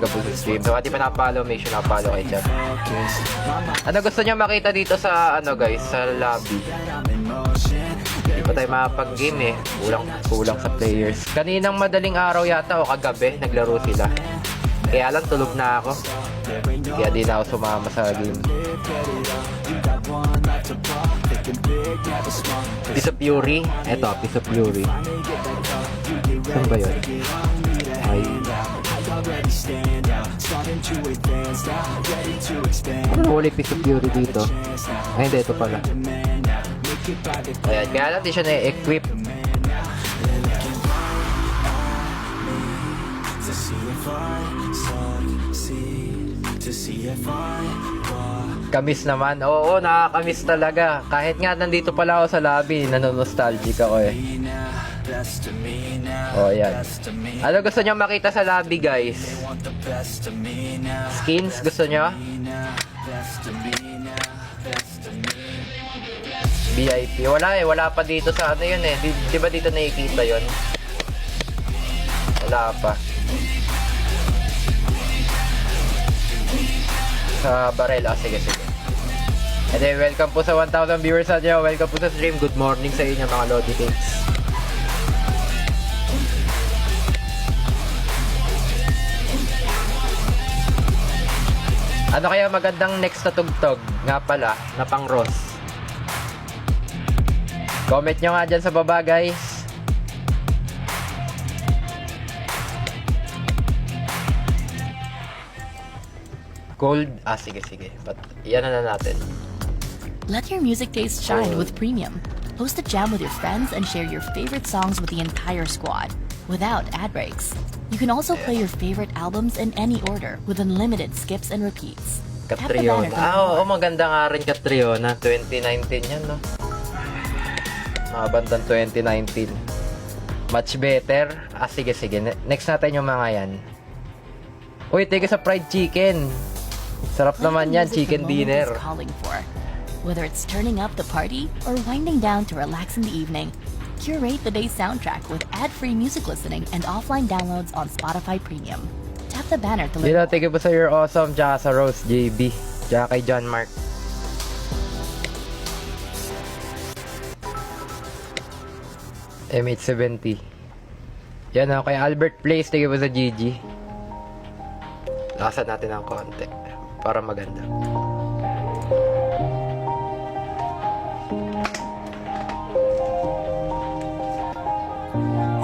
welcome po sa stream. So, hindi pa na-follow, make sure na-follow kayo dyan. Ano gusto nyo makita dito sa, ano guys, sa lobby? Hindi pa tayo makapag-game eh. Kulang sa players. Kaninang madaling araw yata o kagabi, naglaro sila. Kaya lang, tulog na ako. Kaya di na ako sumama sa game. Piece of Fury. Eto, Piece of Fury. Saan ba yun? Ay. Ano ulit Piece of Fury dito? Ay, hindi. Ito pala. Ayan. Kaya lang di siya na-equip. Kamis naman. Oo, nakakamiss talaga. Kahit nga nandito pala ako sa lobby, nanonostalgic ako eh. Oh, yan. Ano gusto nyo makita sa lobby, guys? Skins, gusto nyo? VIP. Wala eh. Wala pa dito sa ano yun eh. Di ba dito nakikita yun? Wala pa. Sa barel. Sige. And then, welcome po sa 1,000 viewers sa inyo. Welcome po sa stream. Good morning sa inyo mga Lodi Cakes. Ano kaya magandang next na tugtog? Nga pala, na pang Ross. Comment nyo nga dyan sa baba, guys. Gold. Sige. But, yan na natin. Let your music taste shine with Premium. Host a jam with your friends and share your favorite songs with the entire squad without ad breaks. You can also play your favorite albums in any order with unlimited skips and repeats. Tap the banner Catriona. Oo, maganda nga rin Catriona. 2019 yan, no? Mga bandang 2019. Much better. Sige. Next natin yung mga yan. Uy, tiga sa fried chicken. Sarap naman yan, chicken dinner. Whether it's turning up the party or winding down to relax in the evening, curate the day's soundtrack with ad-free music listening and offline downloads on Spotify Premium. Tap the banner to learn. Thank you po sa You're Awesome, tsaka sa Rose JB, tsaka kay John Mark. MH70. Yan ako kay Albert Place, thank you po sa GG. Lakasan natin ng konti para maganda.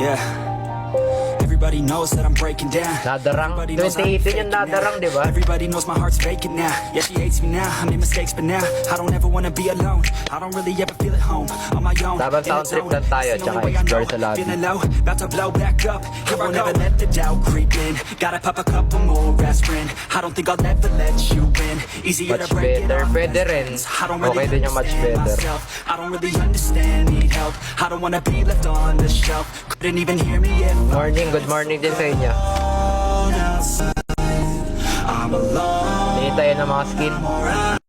Yeah. Everybody knows that I'm breaking down. Nadarang. 2018 yung nadarang, di ba? Everybody knows my heart's vacant now. Yeah, she hates me now. I made mistakes, but now I don't ever wanna be alone. I don't really ever feel at home on my own. Dapat sound trip lang tayo, tsaka explore sa lobby. Feeling low, about to blow back up. Here I'll never let the doubt creep in. Gotta pop a couple more aspirin. I don't think I'll ever let you in. Easier to Much break it better. off Pwede than rin. friends. I don't really Okay din yung much understand better. myself. I don't really understand, need help. I don't wanna be left on the shelf. Couldn't even hear me if Morning, good morning din sa inyo. I'm alone. Tingin tayo ng mga skin.